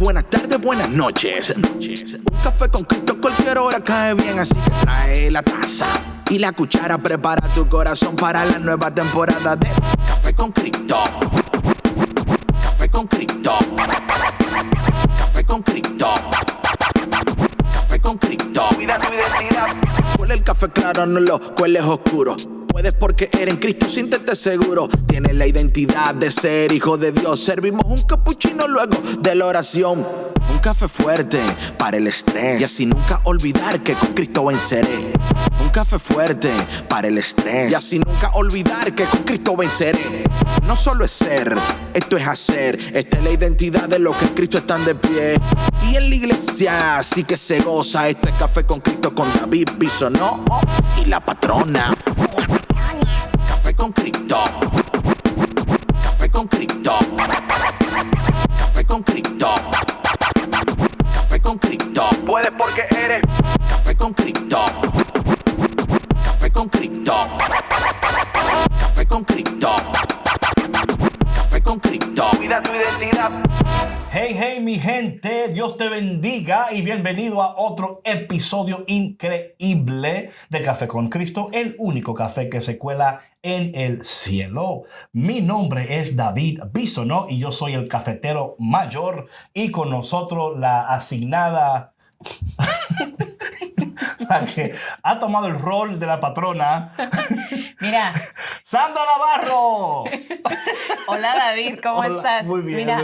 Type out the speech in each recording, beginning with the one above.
buenas tardes, buenas noches. Un café con Cristo cualquier hora cae bien, así que trae la taza y la cuchara. Prepara tu corazón para la nueva temporada de Café con Cristo. Café con Cristo. Café con Cristo. Café con Cristo. Cuida tu identidad. Huele el café claro, no lo cueles oscuro. Puedes porque eres en Cristo, siéntete seguro. Tienes la identidad de ser hijo de Dios. Servimos un capuchino luego de la oración. Un café fuerte para el estrés y así nunca olvidar que con Cristo venceré. Un café fuerte para el estrés y así nunca olvidar que con Cristo venceré. No solo es ser, esto es hacer. Esta es la identidad de los que en Cristo están de pie. Y en la iglesia sí que se goza. Esto es Café con Cristo con David Bisonó y la patrona. Café con Cristo. Café con Cristo. Café con Cristo. Café con Cristo. Puedes porque eres Café con Cristo. Café con Cristo. Café con Cristo. Café con Cristo. Cuida tu identidad. Hey, hey, mi gente, Dios te bendiga y bienvenido a otro episodio increíble de Café con Cristo, el único café que se cuela en el cielo. Mi nombre es David Bisonó y yo soy el cafetero mayor y con nosotros la asignada, la que ha tomado el rol de la patrona. Mira. ¡Sandra Navarro! Hola David, ¿cómo Hola, estás? muy bien. Mira,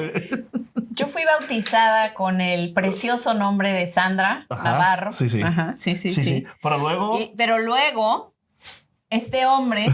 yo fui bautizada con el precioso nombre de Sandra Navarro. Sí, sí. Ajá, sí. Pero luego, este hombre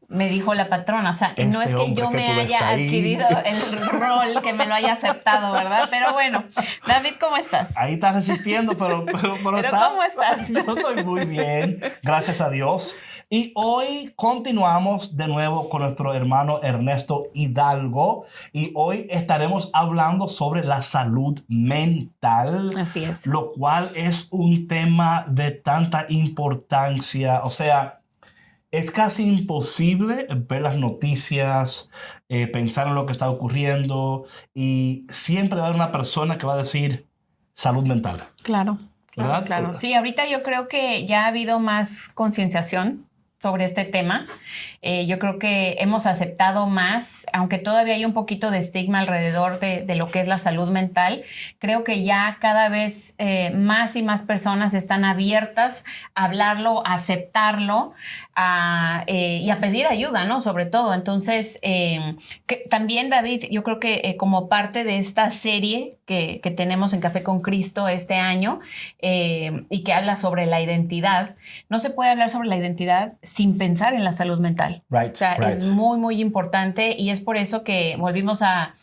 me dijo la patrona, o sea, no es que yo me haya adquirido el rol, que me lo haya aceptado, ¿verdad? Pero bueno, David, ¿cómo estás? Ahí estás resistiendo, pero ¿Cómo estás? Yo estoy muy bien, gracias a Dios. Y hoy continuamos de nuevo con nuestro hermano Ernesto Hidalgo y hoy estaremos hablando sobre la salud mental. Así es. Lo cual es un tema de tanta importancia, o sea, es casi imposible ver las noticias, pensar en lo que está ocurriendo y siempre va a haber una persona que va a decir salud mental. Claro, ¿verdad? claro. Sí, ahorita yo creo que ya ha habido más concienciación sobre este tema. Yo creo que hemos aceptado más, aunque todavía hay un poquito de estigma alrededor de lo que es la salud mental. Creo que ya cada vez más y más personas están abiertas a hablarlo, a aceptarlo y a pedir ayuda, ¿no? Sobre todo. Entonces, también, David, yo creo que como parte de esta serie que tenemos en Café con Cristo este año y que habla sobre la identidad, no se puede hablar sobre la identidad sin pensar en la salud mental. Right, o sea, right. Es muy, muy importante y es por eso que volvimos a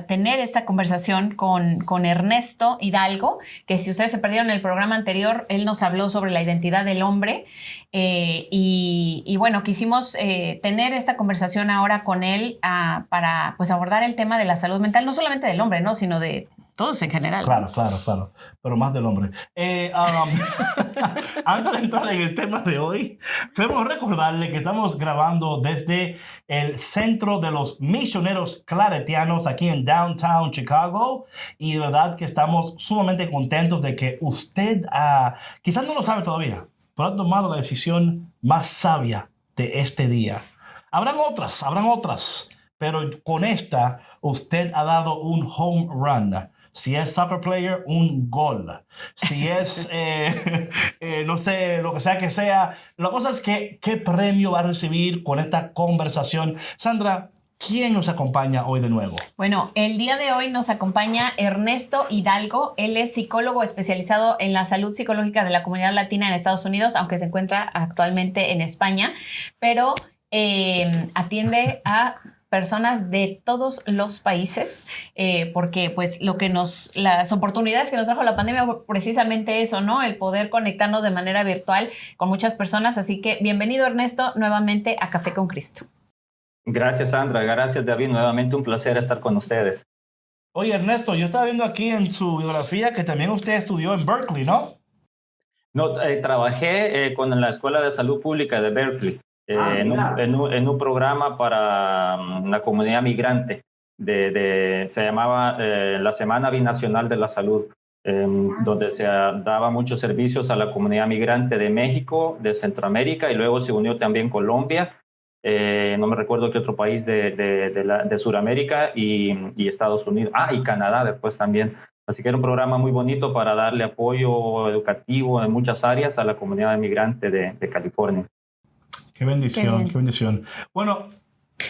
tener esta conversación con Ernesto Hidalgo, que si ustedes se perdieron el programa anterior, él nos habló sobre la identidad del hombre y bueno, quisimos tener esta conversación ahora con él para pues abordar el tema de la salud mental, no solamente del hombre, ¿no? Sino de todos en general. Claro, pero más del hombre. Antes de entrar en el tema de hoy, queremos recordarle que estamos grabando desde el Centro de los Misioneros Claretianos aquí en Downtown Chicago y de verdad que estamos sumamente contentos de que usted, quizás no lo sabe todavía, pero ha tomado la decisión más sabia de este día. Habrán otras, pero con esta usted ha dado un home run. Si es soccer player, un gol. Si es, no sé, lo que sea. La cosa es que, ¿qué premio va a recibir con esta conversación? Sandra, ¿quién nos acompaña hoy de nuevo? Bueno, el día de hoy nos acompaña Ernesto Hidalgo. Él es psicólogo especializado en la salud psicológica de la comunidad latina en Estados Unidos, aunque se encuentra actualmente en España, pero atiende a personas de todos los países, porque pues las oportunidades que nos trajo la pandemia fue precisamente eso, ¿no? El poder conectarnos de manera virtual con muchas personas. Así que bienvenido, Ernesto, nuevamente a Café con Cristo. Gracias, Sandra. Gracias, David. Nuevamente un placer estar con ustedes. Oye, Ernesto, yo estaba viendo aquí en su biografía que también usted estudió en Berkeley, ¿no? No, trabajé con la Escuela de Salud Pública de Berkeley. En un programa para la comunidad migrante. se llamaba la Semana Binacional de la Salud, donde se daba muchos servicios a la comunidad migrante de México, de Centroamérica, y luego se unió también Colombia, no me recuerdo qué otro país de Sudamérica y Estados Unidos, y Canadá después también. Así que era un programa muy bonito para darle apoyo educativo en muchas áreas a la comunidad migrante de California. Qué bendición, qué bendición. Bueno,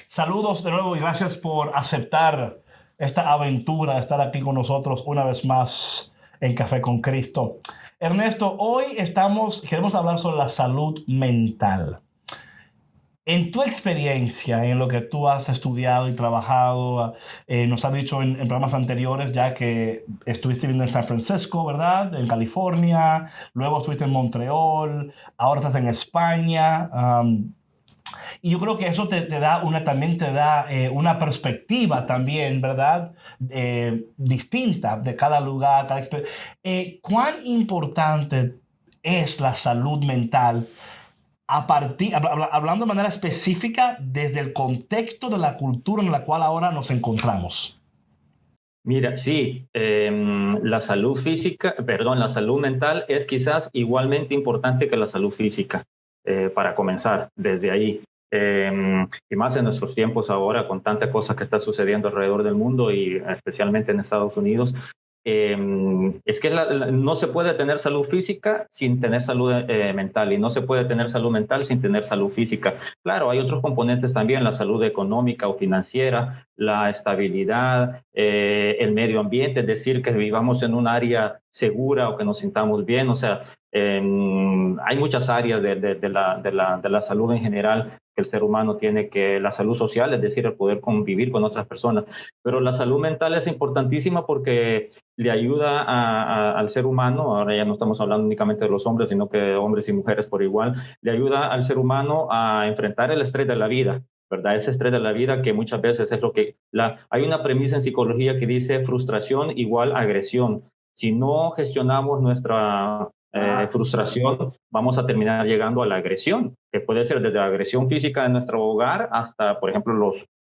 saludos de nuevo y gracias por aceptar esta aventura de estar aquí con nosotros una vez más en Café con Cristo. Ernesto, hoy queremos hablar sobre la salud mental. En tu experiencia, en lo que tú has estudiado y trabajado, nos has dicho en programas anteriores ya que estuviste viviendo en San Francisco, ¿verdad? En California, luego estuviste en Montreal, ahora estás en España. Y yo creo que eso también te da una perspectiva también, ¿verdad? Distinta de cada lugar, cada experiencia. ¿Cuán importante es la salud mental hablando de manera específica desde el contexto de la cultura en la cual ahora nos encontramos? Mira, sí, la salud mental es quizás igualmente importante que la salud física, para comenzar desde ahí. Y más en nuestros tiempos ahora, con tanta cosa que está sucediendo alrededor del mundo y especialmente en Estados Unidos. Es que no se puede tener salud física sin tener salud mental, y no se puede tener salud mental sin tener salud física. Claro, hay otros componentes también, la salud económica o financiera, la estabilidad, el medio ambiente, es decir, que vivamos en un área segura o que nos sintamos bien. O sea, hay muchas áreas de la salud en general que el ser humano tiene, que la salud social, es decir, el poder convivir con otras personas. Pero la salud mental es importantísima porque le ayuda al ser humano, ahora ya no estamos hablando únicamente de los hombres, sino que hombres y mujeres por igual, le ayuda al ser humano a enfrentar el estrés de la vida, ¿verdad? Ese estrés de la vida que muchas veces es lo que... hay una premisa en psicología que dice frustración igual agresión. Si no gestionamos nuestra frustración, vamos a terminar llegando a la agresión, que puede ser desde la agresión física en nuestro hogar hasta, por ejemplo,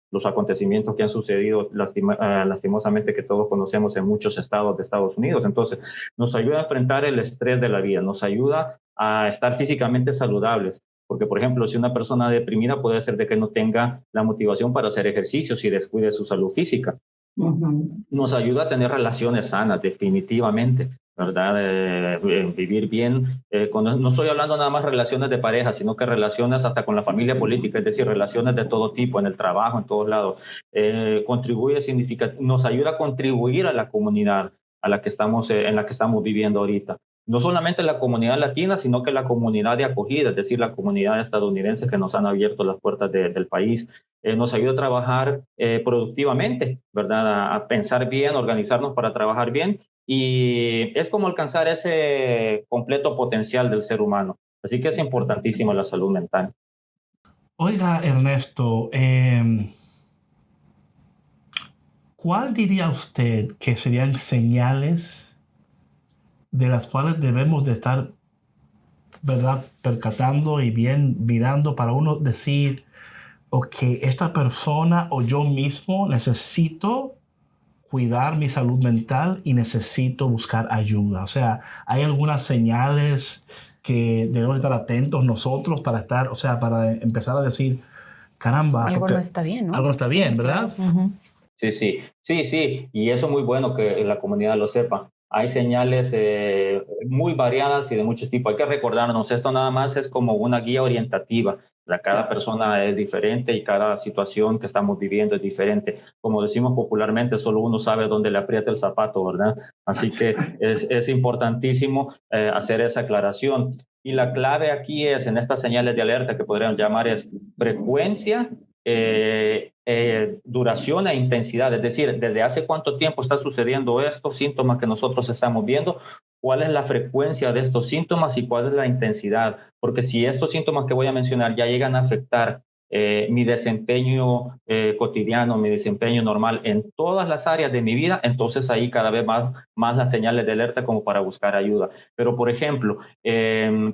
los acontecimientos que han sucedido lastimosamente, que todos conocemos en muchos estados de Estados Unidos. Entonces, nos ayuda a enfrentar el estrés de la vida, nos ayuda a estar físicamente saludables. Porque, por ejemplo, si una persona deprimida, puede ser de que no tenga la motivación para hacer ejercicios y descuide su salud física. Uh-huh. Nos ayuda a tener relaciones sanas, definitivamente, ¿verdad? Vivir bien. No estoy hablando nada más de relaciones de pareja, sino que relaciones hasta con la familia política, es decir, relaciones de todo tipo, en el trabajo, en todos lados. Nos ayuda a contribuir a la comunidad en la que estamos viviendo ahorita. No solamente la comunidad latina, sino que la comunidad de acogida, es decir, la comunidad estadounidense que nos han abierto las puertas del país. Nos ayuda a trabajar productivamente, ¿verdad? A pensar bien, organizarnos para trabajar bien. Y es como alcanzar ese completo potencial del ser humano. Así que es importantísima la salud mental. Oiga, Ernesto, ¿cuál diría usted que serían señales de las cuales debemos de estar, ¿verdad?, percatando y bien mirando para uno decir, ok, esta persona o yo mismo necesito cuidar mi salud mental y necesito buscar ayuda? O sea, ¿hay algunas señales que debemos estar atentos nosotros para empezar a decir, caramba, algo no está bien, ¿no? Algo no está bien, ¿verdad? Uh-huh. Sí, y eso es muy bueno que la comunidad lo sepa. Hay señales muy variadas y de mucho tipo. Hay que recordarnos, esto nada más es como una guía orientativa. Cada persona es diferente y cada situación que estamos viviendo es diferente. Como decimos popularmente, solo uno sabe dónde le aprieta el zapato, ¿verdad? Así que es importantísimo hacer esa aclaración. Y la clave aquí es, en estas señales de alerta que podríamos llamar, es frecuencia, duración e intensidad. Es decir, desde hace cuánto tiempo está sucediendo estos síntomas que nosotros estamos viendo, cuál es la frecuencia de estos síntomas y cuál es la intensidad. Porque si estos síntomas que voy a mencionar ya llegan a afectar mi desempeño cotidiano, mi desempeño normal en todas las áreas de mi vida, entonces ahí cada vez más las señales de alerta como para buscar ayuda. Pero, por ejemplo,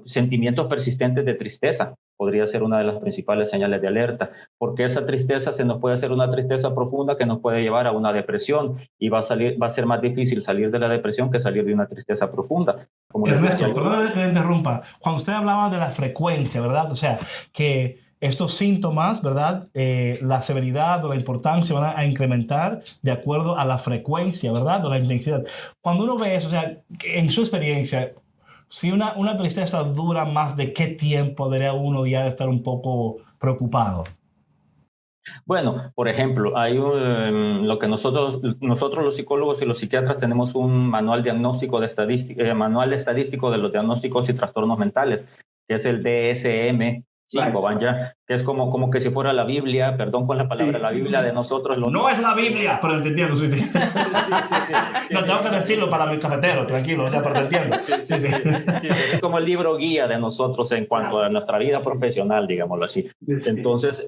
sentimientos persistentes de tristeza podría ser una de las principales señales de alerta, porque esa tristeza se nos puede hacer una tristeza profunda que nos puede llevar a una depresión y va a ser más difícil salir de la depresión que salir de una tristeza profunda. Como Ernesto, perdón que le interrumpa. Cuando usted hablaba de la frecuencia, ¿verdad? O sea, que estos síntomas, ¿verdad? La severidad o la importancia van a incrementar de acuerdo a la frecuencia, ¿verdad? O la intensidad. Cuando uno ve eso, o sea, en su experiencia, si una tristeza dura más de qué tiempo, debería uno ya de estar un poco preocupado. Bueno, por ejemplo, hay lo que nosotros los psicólogos y los psiquiatras tenemos un manual diagnóstico de manual estadístico de los diagnósticos y trastornos mentales, que es el DSM-5, que es como que si fuera la Biblia, perdón con la palabra, la Biblia de nosotros. No es la Biblia, pero te entiendo, sí. No tengo que decirlo para mi cafetero, tranquilo, o sea, pero te entiendo. Sí. Es como el libro guía de nosotros en cuanto a nuestra vida profesional, digámoslo así. Entonces,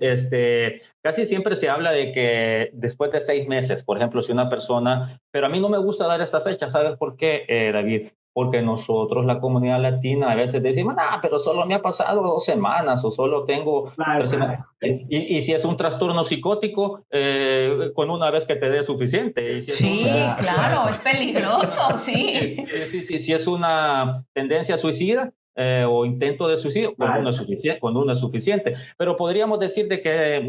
casi siempre se habla de que después de 6 meses, por ejemplo, si una persona, pero a mí no me gusta dar esa fecha, ¿sabes por qué, David? Porque nosotros, la comunidad latina, a veces decimos, pero solo me ha pasado 2 semanas o solo tengo 3 semanas. Y si es un trastorno psicótico, con una vez que te dé suficiente. Y si claro, es peligroso, sí. Si es una tendencia suicida o intento de suicidio, con uno es suficiente. Pero podríamos decir de que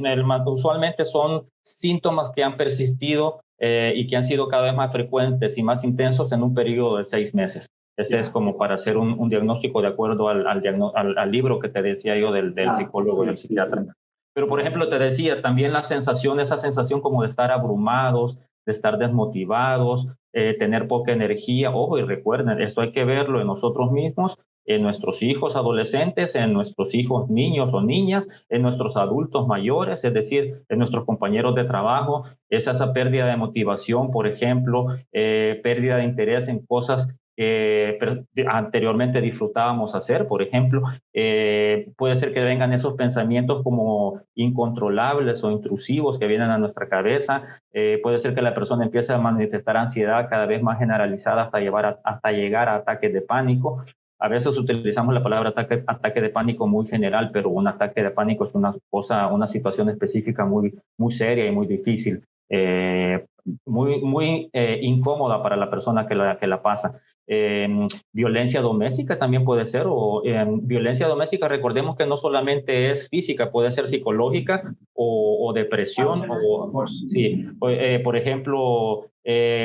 usualmente son síntomas que han persistido y que han sido cada vez más frecuentes y más intensos en un periodo de 6 meses. Ese es como para hacer un diagnóstico de acuerdo al libro que te decía yo del psicólogo y del psiquiatra. Pero, por ejemplo, te decía también esa sensación como de estar abrumados, de estar desmotivados, tener poca energía. Ojo, y recuerden, esto hay que verlo en nosotros mismos, en nuestros hijos adolescentes, en nuestros hijos niños o niñas, en nuestros adultos mayores, es decir, en nuestros compañeros de trabajo. Es esa pérdida de motivación, por ejemplo, pérdida de interés en cosas que anteriormente disfrutábamos hacer, por ejemplo. Puede ser que vengan esos pensamientos como incontrolables o intrusivos que vienen a nuestra cabeza. Puede ser que la persona empiece a manifestar ansiedad cada vez más generalizada hasta llegar a ataques de pánico. A veces utilizamos la palabra ataque de pánico muy general, pero un ataque de pánico es una situación específica muy, muy seria y muy difícil, muy incómoda para la persona que la pasa. Violencia doméstica también puede ser, violencia doméstica, recordemos que no solamente es física, puede ser psicológica o depresión, por ejemplo,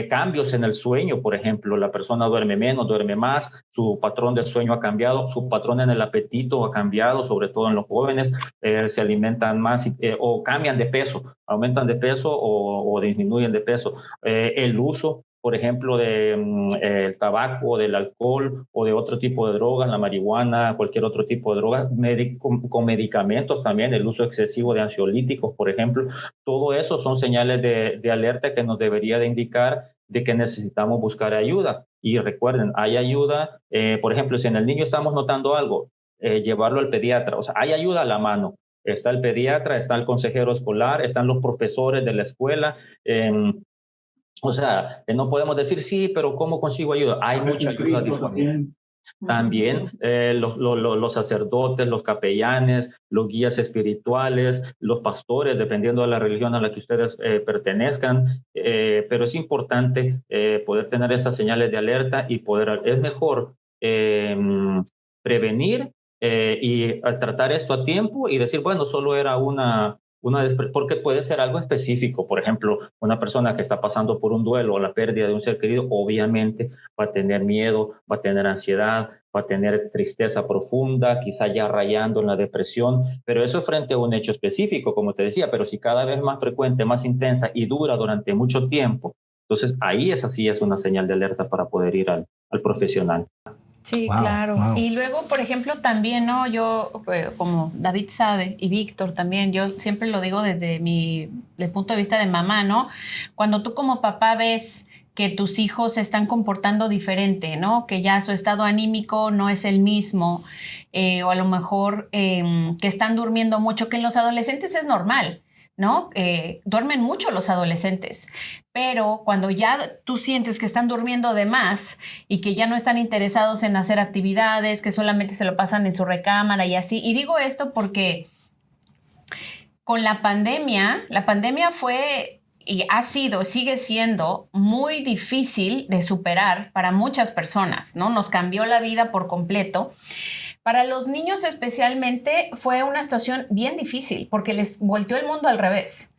cambios en el sueño. Por ejemplo, la persona duerme menos, duerme más, su patrón del sueño ha cambiado, su patrón en el apetito ha cambiado, sobre todo en los jóvenes, se alimentan más o cambian de peso, aumentan de peso o disminuyen de peso. El uso, por ejemplo, del tabaco, del alcohol o de otro tipo de drogas, la marihuana, cualquier otro tipo de droga, con medicamentos también, el uso excesivo de ansiolíticos, por ejemplo. Todo eso son señales de alerta que nos debería de indicar de que necesitamos buscar ayuda. Y recuerden, hay ayuda, por ejemplo, si en el niño estamos notando algo, llevarlo al pediatra. O sea, hay ayuda a la mano. Está el pediatra, está el consejero escolar, están los profesores de la escuela. O sea, no podemos decir, sí, pero ¿cómo consigo ayuda? Hay mucha ayuda disponible. También los sacerdotes, los capellanes, los guías espirituales, los pastores, dependiendo de la religión a la que ustedes pertenezcan. Pero es importante poder tener estas señales de alerta y es mejor prevenir y tratar esto a tiempo y decir, bueno, solo era porque puede ser algo específico. Por ejemplo, una persona que está pasando por un duelo o la pérdida de un ser querido, obviamente va a tener miedo, va a tener ansiedad, va a tener tristeza profunda, quizá ya rayando en la depresión, pero eso frente a un hecho específico, como te decía. Pero si cada vez más frecuente, más intensa y dura durante mucho tiempo, entonces ahí esa sí es una señal de alerta para poder ir al profesional. Sí, claro. Y luego, por ejemplo, también, ¿no? Yo, como David sabe, y Víctor también, yo siempre lo digo desde el punto de vista de mamá, ¿no? Cuando tú como papá ves que tus hijos se están comportando diferente, ¿no? Que ya su estado anímico no es el mismo, o a lo mejor que están durmiendo mucho, que en los adolescentes es normal, ¿no? Duermen mucho los adolescentes, pero cuando ya tú sientes que están durmiendo de más y que ya no están interesados en hacer actividades, que solamente se lo pasan en su recámara y así. Y digo esto porque con la pandemia fue y ha sido, sigue siendo muy difícil de superar para muchas personas, ¿no? Nos cambió la vida por completo. Para los niños especialmente fue una situación bien difícil porque les volteó el mundo al revés.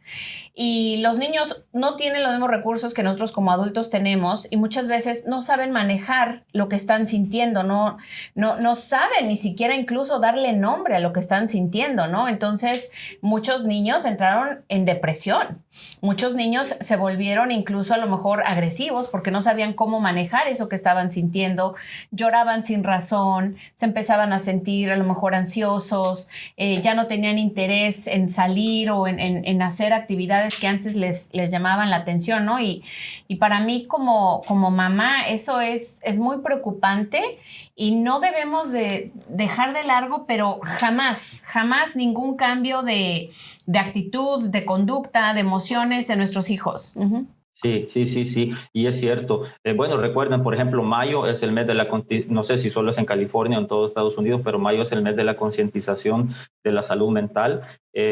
Y los niños no tienen los mismos recursos que nosotros como adultos tenemos y muchas veces no saben manejar lo que están sintiendo, no saben ni siquiera incluso darle nombre a lo que están sintiendo, ¿no? Entonces, muchos niños entraron en depresión. Muchos niños se volvieron incluso a lo mejor agresivos porque no sabían cómo manejar eso que estaban sintiendo, lloraban sin razón, se empezaban a sentir a lo mejor ansiosos, ya no tenían interés en salir o en hacer actividades que antes les llamaban la atención, ¿no? Y para mí como mamá eso es muy preocupante y no debemos de dejar de largo, pero jamás ningún cambio de actitud, de conducta, de emociones de nuestros hijos. Uh-huh. Sí, y es cierto. Bueno, recuerden, por ejemplo, mayo es el mes de no sé si solo es en California o en todo Estados Unidos, pero mayo es el mes de la concientización de la salud mental. Yo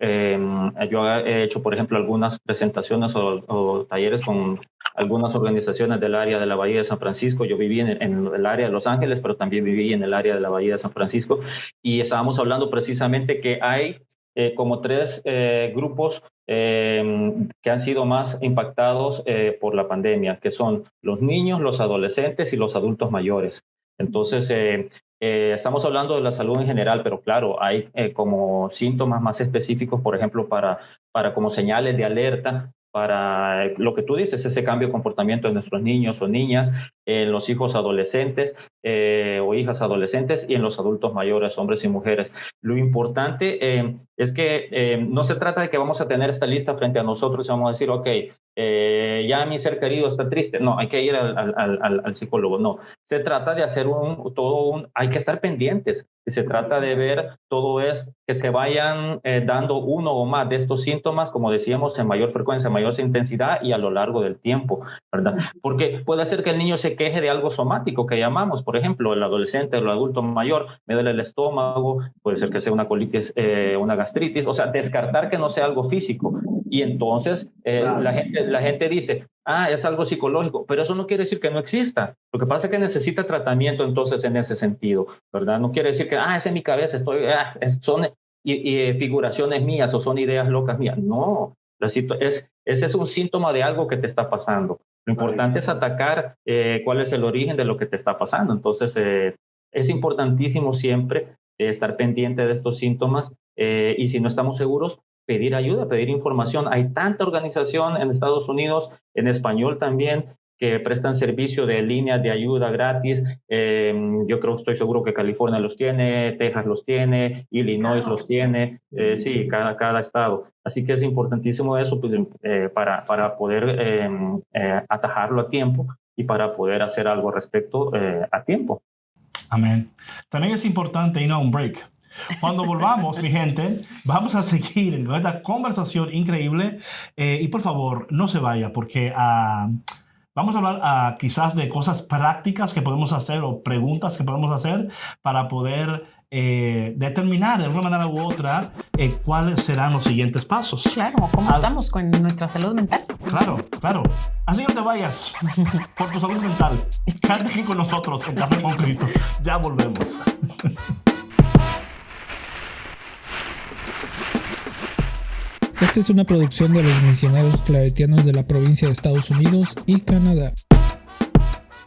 he hecho, por ejemplo, algunas presentaciones o talleres con algunas organizaciones del área de la Bahía de San Francisco. Yo viví en el área de Los Ángeles, pero también viví en el área de la Bahía de San Francisco, y estábamos hablando precisamente que hay como tres grupos que han sido más impactados por la pandemia, que son los niños, los adolescentes y los adultos mayores. Entonces, estamos hablando de la salud en general, pero claro, hay como síntomas más específicos, por ejemplo, para como señales de alerta, para lo que tú dices, ese cambio de comportamiento de nuestros niños o niñas, en los hijos adolescentes o hijas adolescentes y en los adultos mayores, hombres y mujeres. Lo importante es que no se trata de que vamos a tener esta lista frente a nosotros y vamos a decir, ok, ya mi ser querido está triste. No, hay que ir al psicólogo. No, se trata de hacer hay que estar pendientes. Se trata de ver todo es que se vayan dando uno o más de estos síntomas, como decíamos, en mayor frecuencia, en mayor intensidad y a lo largo del tiempo, ¿verdad? Porque puede ser que el niño se queje de algo somático que llamamos, por ejemplo, el adolescente o el adulto mayor, me duele el estómago, puede ser que sea una colitis, una gastritis, o sea, descartar que no sea algo físico. Y entonces la gente dice, es algo psicológico, pero eso no quiere decir que no exista. Lo que pasa es que necesita tratamiento entonces en ese sentido, ¿verdad? No quiere decir que, es en mi cabeza, son figuraciones mías o son ideas locas mías. No, ese es un síntoma de algo que te está pasando. Lo importante es atacar cuál es el origen de lo que te está pasando. Entonces, es importantísimo siempre estar pendiente de estos síntomas y si no estamos seguros, pedir ayuda, pedir información. Hay tanta organización en Estados Unidos, en español también, que prestan servicio de líneas de ayuda gratis. Estoy seguro que California los tiene, Texas los tiene, Illinois los tiene, sí, cada estado. Así que es importantísimo eso pues, para poder atajarlo a tiempo y para poder hacer algo al respecto a tiempo. Amén. También es importante ir a un break. Cuando volvamos, mi gente, vamos a seguir en esta conversación increíble y por favor, no se vaya porque vamos a hablar quizás de cosas prácticas que podemos hacer o preguntas que podemos hacer para poder determinar de alguna manera u otra cuáles serán los siguientes pasos. Claro, ¿cómo estamos con nuestra salud mental? Claro. Así no te vayas por tu salud mental. Quédate aquí con nosotros en Café con Cristo. Ya volvemos. Esta es una producción de los misioneros claretianos de la provincia de Estados Unidos y Canadá.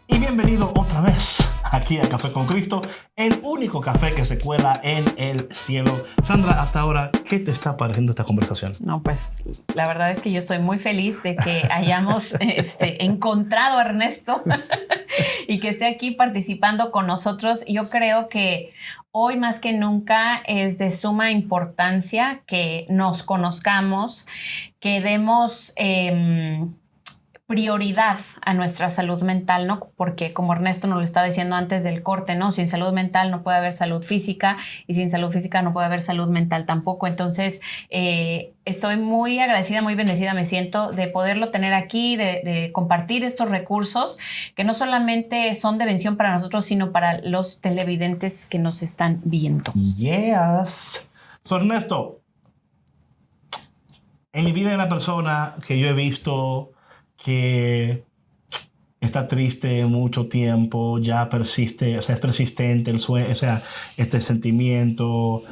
Y bienvenido otra vez aquí a Café con Cristo, el único café que se cuela en el cielo. Sandra, hasta ahora, ¿qué te está pareciendo esta conversación? No, pues la verdad es que yo estoy muy feliz de que hayamos encontrado a Ernesto y que esté aquí participando con nosotros. Yo creo que hoy más que nunca es de suma importancia que nos conozcamos, que demos prioridad a nuestra salud mental, ¿no? Porque como Ernesto nos lo estaba diciendo antes del corte, ¿no? Sin salud mental no puede haber salud física y sin salud física no puede haber salud mental tampoco. Entonces, estoy muy agradecida, muy bendecida, me siento de poderlo tener aquí, de compartir estos recursos que no solamente son de bendición para nosotros, sino para los televidentes que nos están viendo. Yes. So, Ernesto, en mi vida hay una persona que yo he visto que está triste mucho tiempo, ya persiste, o sea, es persistente el sueño, o sea, este sentimiento,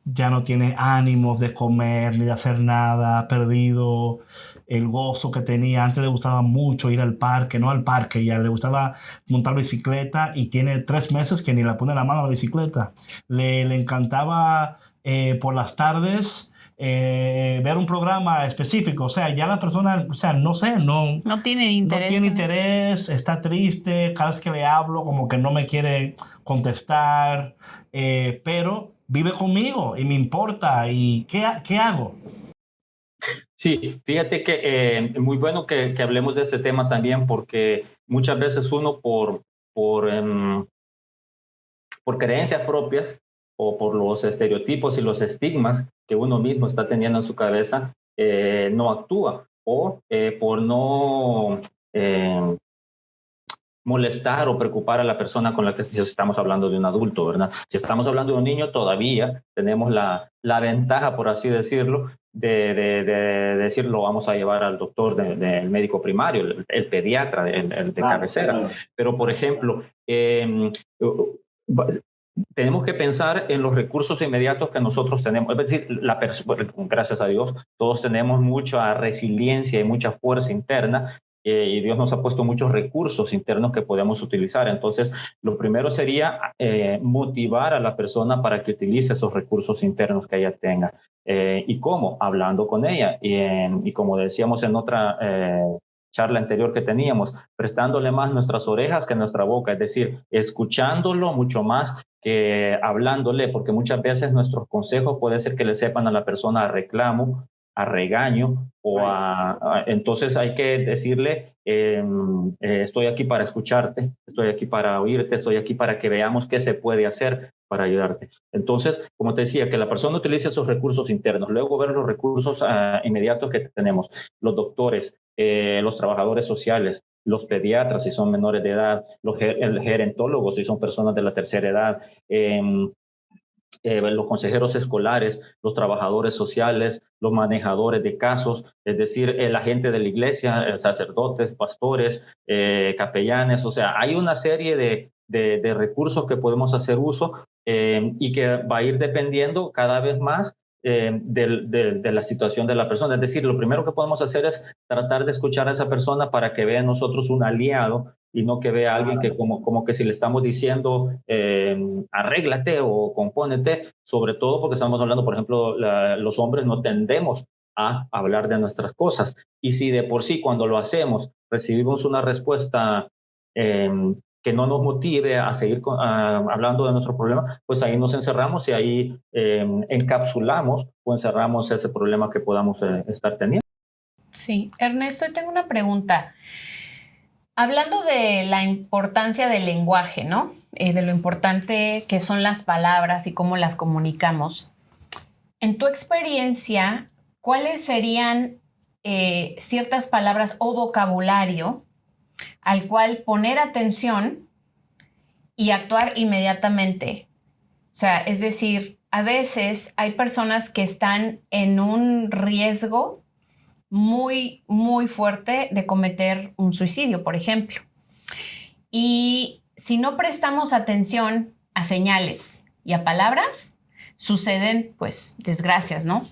ya no tiene ánimos de comer ni de hacer nada, ha perdido el gozo que tenía. Antes le gustaba mucho ir al parque, no al parque, ya le gustaba montar bicicleta y tiene 3 meses que ni le pone la mano a la bicicleta. Le encantaba por las tardes ver un programa específico, o sea, ya la persona, o sea, no sé, no tiene interés. No tiene interés, está triste, cada vez que le hablo como que no me quiere contestar, pero vive conmigo y me importa. ¿Y qué hago? Sí, fíjate que muy bueno que hablemos de este tema también, porque muchas veces uno por creencias propias o por los estereotipos y los estigmas que uno mismo está teniendo en su cabeza, no actúa, o por no molestar o preocupar a la persona con la que estamos hablando de un adulto, ¿verdad? Si estamos hablando de un niño, todavía tenemos la ventaja, por así decirlo, de decirlo, vamos a llevar al doctor del médico primario, el pediatra, el de cabecera. Pero, por ejemplo, tenemos que pensar en los recursos inmediatos que nosotros tenemos. Es decir, gracias a Dios, todos tenemos mucha resiliencia y mucha fuerza interna, y Dios nos ha puesto muchos recursos internos que podemos utilizar. Entonces, lo primero sería motivar a la persona para que utilice esos recursos internos que ella tenga. ¿Y cómo? Hablando con ella. Y como decíamos en otra charla anterior que teníamos, prestándole más nuestras orejas que nuestra boca, es decir, escuchándolo mucho más que hablándole, porque muchas veces nuestros consejos puede ser que le sepan a la persona a reclamo, a regaño, o entonces hay que decirle, estoy aquí para escucharte, estoy aquí para oírte, estoy aquí para que veamos qué se puede hacer para ayudarte. Entonces, como te decía, que la persona utilice esos recursos internos, luego ver los recursos inmediatos que tenemos, los doctores, los trabajadores sociales, los pediatras si son menores de edad, el gerontólogo si son personas de la tercera edad, los consejeros escolares, los trabajadores sociales, los manejadores de casos, es decir, la gente de la iglesia, sacerdotes, pastores, capellanes. O sea, hay una serie de recursos que podemos hacer uso y que va a ir dependiendo cada vez más de la situación de la persona. Es decir, lo primero que podemos hacer es tratar de escuchar a esa persona para que vea en nosotros un aliado y no que vea a alguien que como que si le estamos diciendo arréglate o compónete, sobre todo porque estamos hablando, por ejemplo, los hombres no tendemos a hablar de nuestras cosas, y si de por sí cuando lo hacemos recibimos una respuesta que no nos motive a seguir hablando de nuestro problema, pues ahí nos encerramos y ahí encapsulamos o encerramos ese problema que podamos estar teniendo. Sí, Ernesto, tengo una pregunta. Hablando de la importancia del lenguaje, ¿no? De lo importante que son las palabras y cómo las comunicamos. En tu experiencia, ¿cuáles serían ciertas palabras o vocabulario al cual poner atención y actuar inmediatamente? O sea, es decir, a veces hay personas que están en un riesgo muy, muy fuerte de cometer un suicidio, por ejemplo. Y si no prestamos atención a señales y a palabras, suceden, pues, desgracias, ¿no?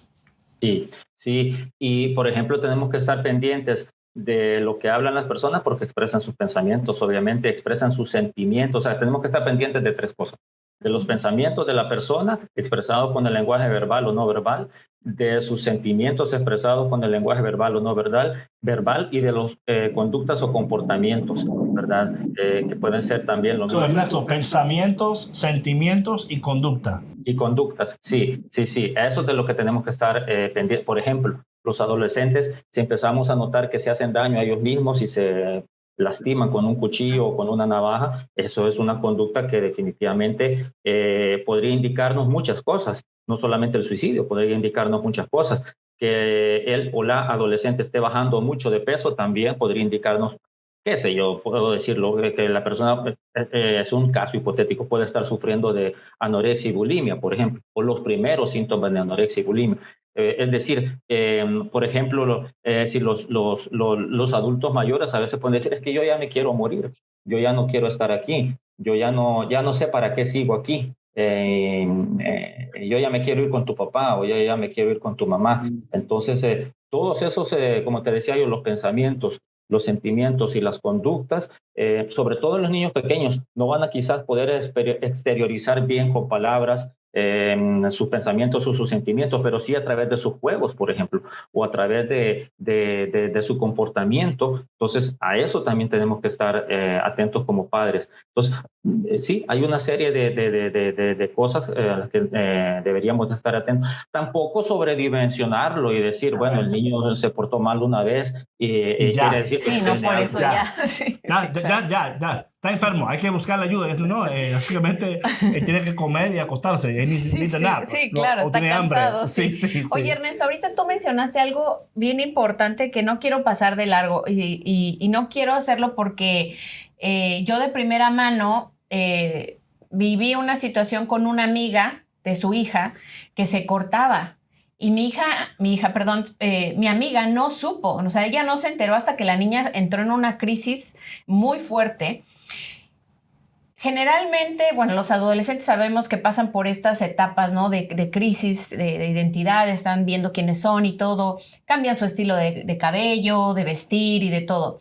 Sí, sí. Y, por ejemplo, tenemos que estar pendientes de lo que hablan las personas porque expresan sus pensamientos, obviamente, expresan sus sentimientos. O sea, tenemos que estar pendientes de 3 cosas. De los pensamientos de la persona expresados con el lenguaje verbal o no verbal, de sus sentimientos expresados con el lenguaje verbal o no verbal, y de los conductas o comportamientos, ¿verdad? Que pueden ser también lo mismo. Ernesto, pensamientos, sentimientos y conducta. Y conductas, sí. Eso es de lo que tenemos que estar pendientes. Por ejemplo, Los adolescentes, si empezamos a notar que se hacen daño a ellos mismos y se lastiman con un cuchillo o con una navaja, eso es una conducta que definitivamente podría indicarnos muchas cosas, no solamente el suicidio, podría indicarnos muchas cosas. Que él o la adolescente esté bajando mucho de peso también podría indicarnos, qué sé yo, puedo decirlo, que la persona, es un caso hipotético, puede estar sufriendo de anorexia y bulimia, por ejemplo, o los primeros síntomas de anorexia y bulimia. Es decir, por ejemplo, si los adultos mayores a veces pueden decir, es que yo ya me quiero morir, yo ya no quiero estar aquí, yo ya no sé para qué sigo aquí. Yo ya me quiero ir con tu papá o yo ya me quiero ir con tu mamá. Entonces, todos esos, como te decía yo, los pensamientos, los sentimientos y las conductas, sobre todo en los niños pequeños, no van a quizás poder exteriorizar bien con palabras sus pensamientos o sus sentimientos, pero sí a través de sus juegos, por ejemplo, o a través de su comportamiento. Entonces, a eso también tenemos que estar atentos como padres. Entonces, sí, hay una serie de cosas a las que deberíamos estar atentos. Tampoco sobredimensionarlo y decir, bueno, el niño se portó mal una vez y ya. quiere decir... Sí, no, por eso ya. Sí, Ya. Está enfermo, hay que buscar la ayuda. No, básicamente tiene que comer y acostarse. Ni necesita nada. Sí, claro, está cansado. Sí. Oye, Ernesto, ahorita tú mencionaste algo bien importante que no quiero pasar de largo y no quiero hacerlo porque yo de primera mano viví una situación con una amiga de su hija que se cortaba. Y mi amiga no supo, o sea, ella no se enteró hasta que la niña entró en una crisis muy fuerte. Generalmente, bueno, los adolescentes sabemos que pasan por estas etapas, ¿no? De crisis, de identidad, están viendo quiénes son y todo, cambian su estilo de cabello, de vestir y de todo.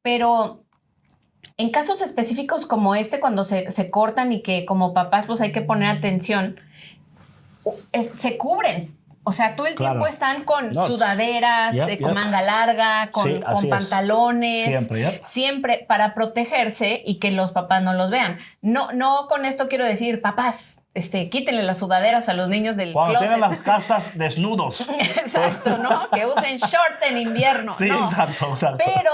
Pero en casos específicos como este, cuando se cortan y que como papás pues hay que poner atención, se cubren. O sea, todo el tiempo están con sudaderas, con manga larga, con pantalones. Siempre para protegerse y que los papás no los vean. No con esto quiero decir, papás, quítenle las sudaderas a los niños del cuando closet. tienen las casas desnudos. Exacto, ¿no? Que usen short en invierno. Sí, no. exacto. Pero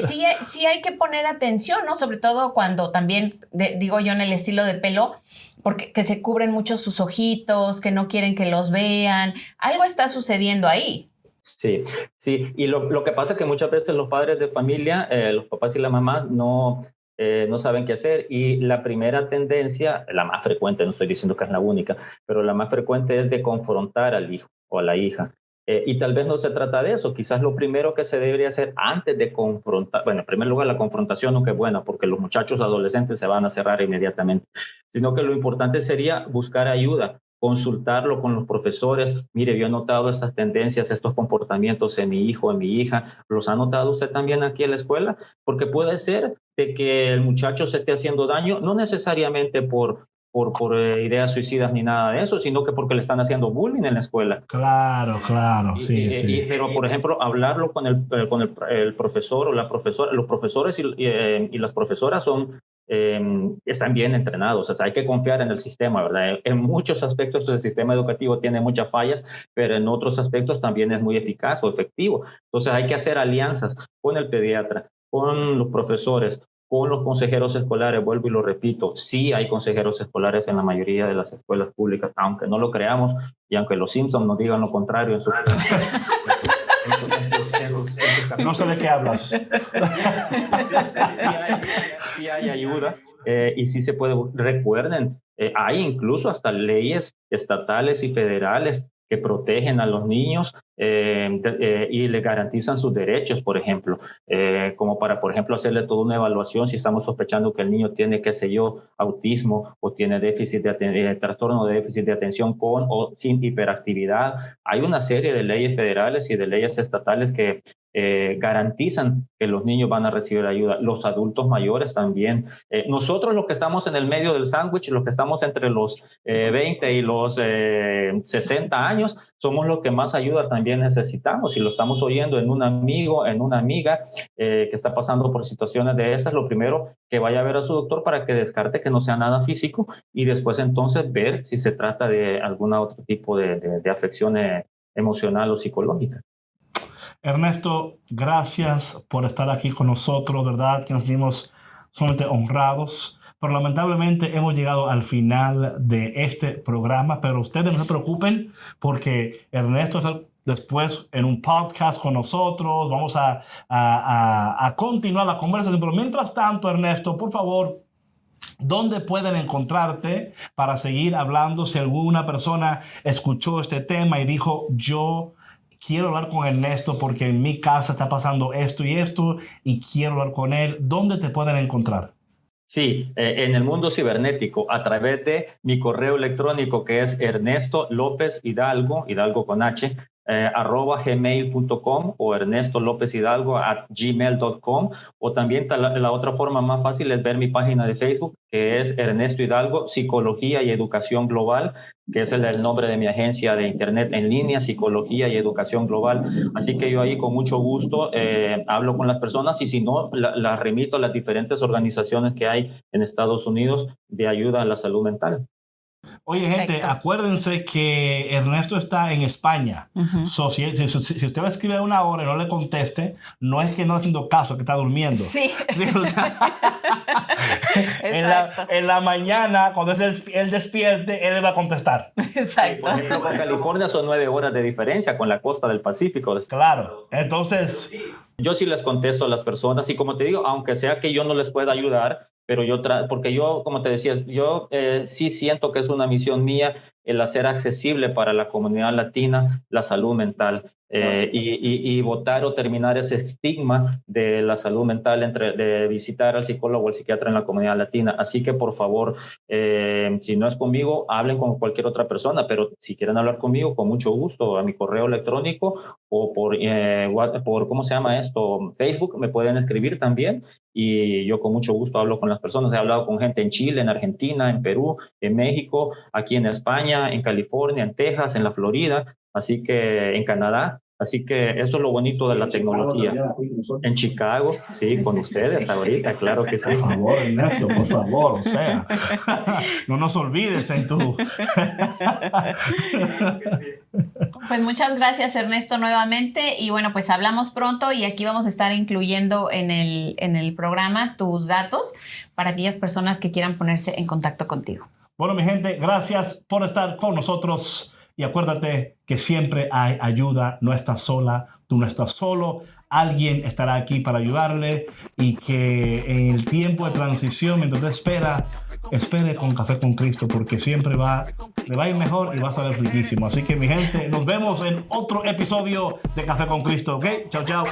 sí hay que poner atención, ¿no? Sobre todo cuando también, digo yo, en el estilo de pelo, porque que se cubren mucho sus ojitos, que no quieren que los vean. Algo está sucediendo ahí. Sí. Y lo que pasa es que muchas veces los padres de familia, los papás y las mamás, no saben qué hacer. Y la primera tendencia, la más frecuente, no estoy diciendo que es la única, pero la más frecuente es de confrontar al hijo o a la hija. Y tal vez no se trata de eso. Quizás lo primero que se debería hacer antes de confrontar, bueno, en primer lugar la confrontación no que es buena, porque los muchachos adolescentes se van a cerrar inmediatamente, sino que lo importante sería buscar ayuda, consultarlo con los profesores. Mire, yo he notado estas tendencias, estos comportamientos en mi hijo, en mi hija. ¿Los ha notado usted también aquí en la escuela? Porque puede ser de que el muchacho se esté haciendo daño, no necesariamente por ideas suicidas ni nada de eso, sino que porque le están haciendo bullying en la escuela. Claro, sí. Pero, por ejemplo, hablarlo con el profesor o la profesora. Los profesores y las profesoras están bien entrenados. O sea, hay que confiar en el sistema, ¿verdad? En muchos aspectos el sistema educativo tiene muchas fallas, pero en otros aspectos también es muy eficaz o efectivo. Entonces hay que hacer alianzas con el pediatra, con los profesores, con los consejeros escolares. Vuelvo y lo repito, sí hay consejeros escolares en la mayoría de las escuelas públicas, aunque no lo creamos y aunque los Simpsons nos digan lo contrario en su... No sé de qué hablas. Sí hay ayuda y sí se puede. Recuerden, hay incluso hasta leyes estatales y federales que protegen a los niños y le garantizan sus derechos, por ejemplo, como para, por ejemplo, hacerle toda una evaluación si estamos sospechando que el niño tiene, qué sé yo, autismo o tiene trastorno de déficit de atención con o sin hiperactividad. Hay una serie de leyes federales y de leyes estatales que garantizan que los niños van a recibir ayuda, los adultos mayores también. Nosotros los que estamos en el medio del sándwich, los que estamos entre los 20 y los 60 años, somos los que más ayuda también necesitamos. Si lo estamos oyendo en un amigo, en una amiga que está pasando por situaciones de esas, lo primero que vaya a ver a su doctor para que descarte que no sea nada físico y después entonces ver si se trata de algún otro tipo de afección emocional o psicológica. Ernesto, gracias por estar aquí con nosotros, ¿verdad? Que nos sentimos sumamente honrados. Pero lamentablemente hemos llegado al final de este programa, pero ustedes no se preocupen porque Ernesto está después en un podcast con nosotros. Vamos a continuar la conversación. Pero mientras tanto, Ernesto, por favor, ¿dónde pueden encontrarte para seguir hablando? Si alguna persona escuchó este tema y dijo, yo quiero hablar con Ernesto porque en mi casa está pasando esto y quiero hablar con él, ¿dónde te pueden encontrar? Sí, en el mundo cibernético, a través de mi correo electrónico que es Ernesto López Hidalgo, Hidalgo con H, @gmail.com o ernestolopezhidalgo@gmail.com, o también la otra forma más fácil es ver mi página de Facebook que es Ernesto Hidalgo Psicología y Educación Global, que es el nombre de mi agencia de internet en línea, Psicología y Educación Global. Así que yo ahí con mucho gusto hablo con las personas, y si no, las remito a las diferentes organizaciones que hay en Estados Unidos de ayuda a la salud mental. Oye, gente, acuérdense que Ernesto está en España. So, si usted le escribe a una hora y no le conteste, no es que no le está haciendo caso, que está durmiendo. Sí. O sea, en la mañana, cuando él despierte, él le va a contestar. Exacto. Por ejemplo, con California son 9 horas de diferencia con la costa del Pacífico. Claro. Entonces, yo sí les contesto a las personas, y como te digo, aunque sea que yo no les pueda ayudar, pero porque yo, como te decía, yo sí siento que es una misión mía el hacer accesible para la comunidad latina la salud mental, y votar o terminar ese estigma de la salud mental de visitar al psicólogo o al psiquiatra en la comunidad latina. Así que, por favor, si no es conmigo, hablen con cualquier otra persona, pero si quieren hablar conmigo, con mucho gusto, a mi correo electrónico o por ¿cómo se llama esto? Facebook, me pueden escribir también, y yo con mucho gusto hablo con las personas. He hablado con gente en Chile, en Argentina, en Perú, en México, aquí en España, en California, en Texas, en la Florida, así que en Canadá. Así que eso es lo bonito de la tecnología. En Chicago, sí, con ustedes ahorita, claro que sí. Por favor, Ernesto, por favor, o sea, no nos olvides en tu... Pues muchas gracias, Ernesto, nuevamente, y bueno, pues hablamos pronto, y aquí vamos a estar incluyendo en el programa tus datos para aquellas personas que quieran ponerse en contacto contigo. Bueno, mi gente, gracias por estar con nosotros. Y acuérdate que siempre hay ayuda, no estás sola, tú no estás solo, alguien estará aquí para ayudarle, y que en el tiempo de transición, mientras te espere con Café con Cristo, porque siempre le va a ir mejor y va a saber riquísimo. Así que, mi gente, nos vemos en otro episodio de Café con Cristo, ¿ok? Chao, chao.